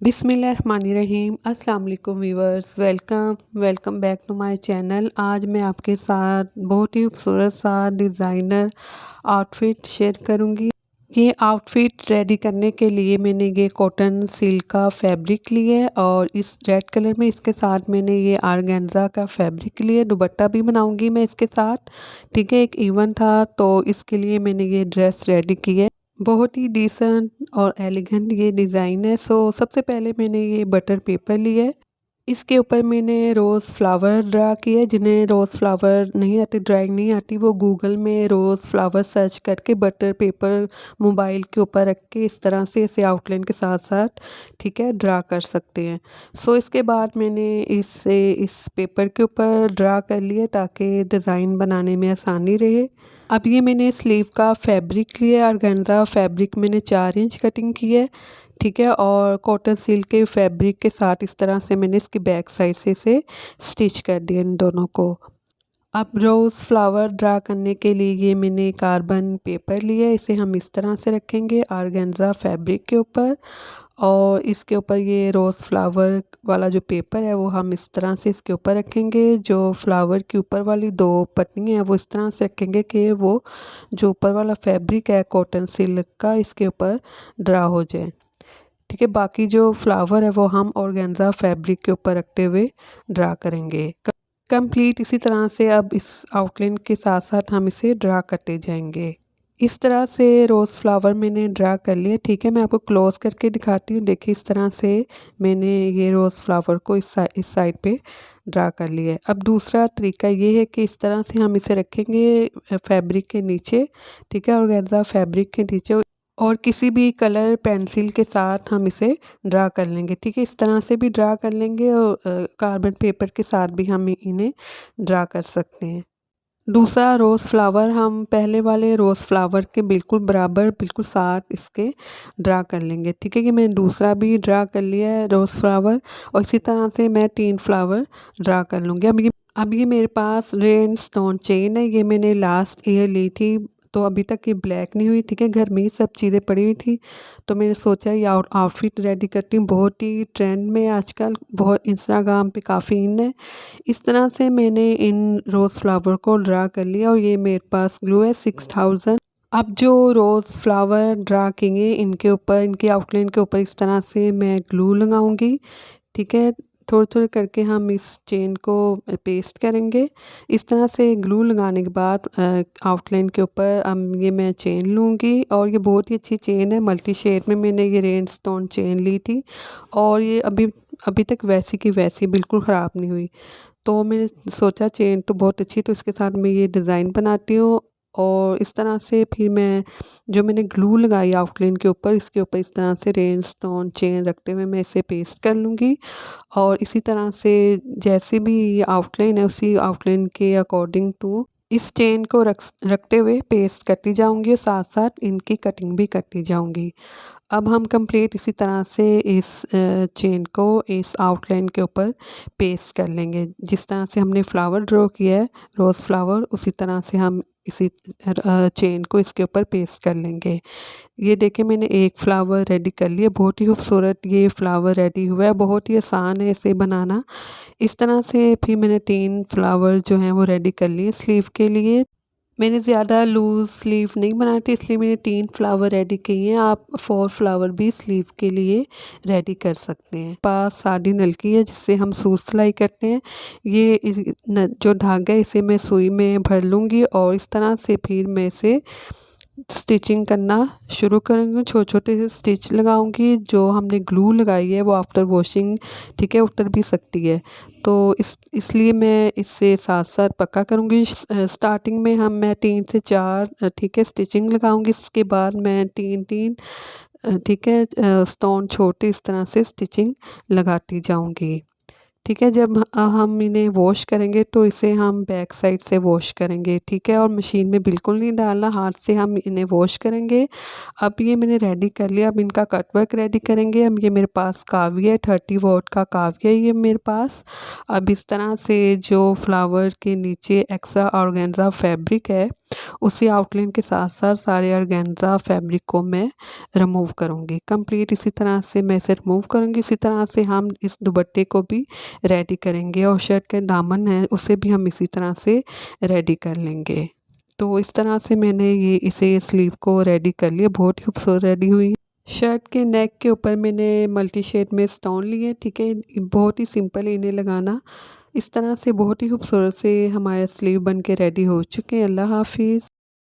बिस्मिल्लाहिर्रहमानिर्रहीम। अस्सलाम वालेकुम viewers, welcome back to my channel. आज मैं आपके साथ बहुत ही खूबसूरत सा डिज़ाइनर आउटफिट शेयर करूंगी। ये आउटफिट रेडी करने के लिए मैंने ये कॉटन सिल्क का फैब्रिक लिया है और इस रेड कलर में इसके साथ मैंने ये आर्गेन्जा का फैब्रिक लिया है। दुपट्टा भी बनाऊंगी मैं इसके साथ, ठीक है। एक इवेंट था तो इसके लिए मैंने ये ड्रेस रेडी की है। बहुत ही डिसेंट और एलिगेंट ये डिज़ाइन है। सबसे पहले मैंने ये बटर पेपर लिया है। इसके ऊपर मैंने रोज़ फ्लावर ड्रा किया है। जिन्हें रोज़ फ्लावर नहीं आती, ड्राइंग नहीं आती, वो गूगल में रोज़ फ्लावर सर्च करके बटर पेपर मोबाइल के ऊपर रख के इस तरह से इसे आउटलाइन के साथ साथ, ठीक है, ड्रा कर सकते हैं। इसके बाद मैंने इस पेपर के ऊपर ड्रा कर लिया ताकि डिज़ाइन बनाने में आसानी रहे। अब ये मैंने स्लीव का फैब्रिक लिया, ऑर्गेन्जा फैब्रिक मैंने 4 इंच कटिंग की है, ठीक है। और कॉटन सिल्क के फैब्रिक के साथ इस तरह से मैंने इसकी बैक साइड से इसे स्टिच कर दिया इन दोनों को। अब रोज़ फ्लावर ड्रा करने के लिए ये मैंने कार्बन पेपर लिया है। इसे हम इस तरह से रखेंगे ऑर्गेन्जा फैब्रिक के ऊपर, और इसके ऊपर ये रोज़ फ्लावर वाला जो पेपर है वो हम इस तरह से इसके ऊपर रखेंगे। जो फ्लावर के ऊपर वाली 2 पत्नी है वो इस तरह से रखेंगे कि वो जो ऊपर वाला फैब्रिक है कॉटन सिल्क का इसके ऊपर ड्रा हो जाए, ठीक है। बाकी जो फ्लावर है वो हम ऑर्गेन्जा फैब्रिक के ऊपर रखते हुए ड्रा करेंगे। कंप्लीट इसी तरह से अब इस आउटलाइन के साथ साथ हम इसे ड्रा करते जाएंगे। इस तरह से रोज़ फ्लावर मैंने ड्रा कर लिया, ठीक है। मैं आपको क्लोज करके दिखाती हूँ। देखिए इस तरह से मैंने ये रोज़ फ्लावर को इस साइड पे ड्रा कर लिया है। अब दूसरा तरीका ये है कि इस तरह से हम इसे रखेंगे फैब्रिक के नीचे, ठीक है, ऑर्गेन्जा फैब्रिक के नीचे, और किसी भी कलर पेंसिल के साथ हम इसे ड्रा कर लेंगे, ठीक है। इस तरह से भी ड्रा कर लेंगे और कार्बन पेपर के साथ भी हम इन्हें ड्रा कर सकते हैं। दूसरा रोज़ फ्लावर हम पहले वाले रोज़ फ्लावर के बिल्कुल बराबर, बिल्कुल साथ इसके ड्रा कर लेंगे, ठीक है। कि मैंने दूसरा भी ड्रा कर लिया है रोज़ फ्लावर, और इसी तरह से मैं 3 फ्लावर ड्रा कर लूँगी। अब ये मेरे पास रेन स्टोन चेन है। ये मैंने लास्ट ईयर ली थी, तो अभी तक ये ब्लैक नहीं हुई, ठीक है। घर में ही सब चीज़ें पड़ी हुई थी, तो मैंने सोचा ये आउटफिट रेडी करती हूँ। बहुत ही ट्रेंड में आजकल, बहुत इंस्टाग्राम पे काफ़ी इन है। इस तरह से मैंने इन रोज़ फ्लावर को ड्रा कर लिया और ये मेरे पास ग्लू है 6000। अब जो रोज़ फ्लावर ड्रा किए इनके ऊपर, इनके आउटलाइन के ऊपर इस तरह से मैं ग्लू लगाऊंगी, ठीक है। थोड़े थोड़े करके हम इस चेन को पेस्ट करेंगे। इस तरह से ग्लू लगाने के बाद आउटलाइन के ऊपर ये मैं चेन लूँगी, और ये बहुत ही अच्छी चेन है, मल्टी शेड में मैंने ये रेन स्टोन चेन ली थी, और ये अभी अभी तक वैसी की वैसी बिल्कुल ख़राब नहीं हुई। तो मैंने सोचा चेन तो बहुत अच्छी, तो इसके साथ मैं ये डिज़ाइन बनाती हूँ। और इस तरह से फिर मैं जो मैंने ग्लू लगाई आउटलाइन के ऊपर, इसके ऊपर इस तरह से रेन स्टोन चेन रखते हुए मैं इसे पेस्ट कर लूँगी। और इसी तरह से जैसे भी ये आउटलाइन है उसी आउटलाइन के अकॉर्डिंग टू इस चेन को रखते हुए पेस्ट करती जाऊंगी, और साथ साथ इनकी कटिंग भी करती जाऊंगी। अब हम कंप्लीट इसी तरह से इस चेन को इस आउटलाइन के ऊपर पेस्ट कर लेंगे। जिस तरह से हमने फ्लावर ड्रॉ किया है रोज़ फ्लावर, उसी तरह से हम इसी चेन को इसके ऊपर पेस्ट कर लेंगे। ये देखिए मैंने एक फ्लावर रेडी कर लिया, बहुत ही खूबसूरत ये फ्लावर रेडी हुआ है। बहुत ही आसान है इसे बनाना। इस तरह से फिर मैंने 3 फ्लावर जो हैं वो रेडी कर लिए स्लीव के लिए। मैंने ज़्यादा लूज़ स्लीव नहीं बनाई थी, इसलिए मैंने 3 फ्लावर रेडी किए हैं। आप 4 फ्लावर भी स्लीव के लिए रेडी कर सकते हैं। पास सादी नलकी है जिससे हम सूट सिलाई करते हैं। ये जो धागा है इसे मैं सुई में भर लूँगी, और इस तरह से फिर मैं इसे स्टिचिंग करना शुरू करूँगी। छोटे छोटे से स्टिच लगाऊंगी। जो हमने ग्लू लगाई है वो आफ्टर वॉशिंग, ठीक है, उतर भी सकती है, तो इसलिए मैं इससे साथ साथ पक्का करूँगी। स्टार्टिंग में मैं 3 से 4, ठीक है, स्टिचिंग लगाऊंगी। इसके बाद मैं 3-3, ठीक है, स्टोन छोटे इस तरह से स्टिचिंग लगाती जाऊंगी, ठीक है। जब हम इन्हें वॉश करेंगे तो इसे हम बैक साइड से वॉश करेंगे, ठीक है, और मशीन में बिल्कुल नहीं डालना, हाथ से हम इन्हें वॉश करेंगे। अब ये मैंने रेडी कर लिया। अब इनका कटवर्क रेडी करेंगे। अब ये मेरे पास काव्य है, 30 वॉट का काव्य है ये मेरे पास। अब इस तरह से जो फ्लावर के नीचे एक्स्ट्रा ऑर्गेन्जा फैब्रिक है उसी आउटलाइन के साथ साथ सारे ऑर्गेन्जा फैब्रिक को मैं रिमूव करूँगी। कंप्लीट इसी तरह से मैं इसे रिमूव करूँगी। इसी तरह से हम इस दुपट्टे को भी रेडी करेंगे और शर्ट का दामन है उसे भी हम इसी तरह से रेडी कर लेंगे। तो इस तरह से मैंने इसे स्लीव को रेडी कर लिया, बहुत ही खूबसूरत रेडी हुई। शर्ट के नेक के ऊपर मैंने मल्टी शेड में स्टोन लिए, ठीक है। बहुत ही सिंपल इन्हें लगाना। इस तरह से बहुत ही खूबसूरत से हमारे स्लीव बन के रेडी हो चुके हैं। अल्लाह हाफिज़।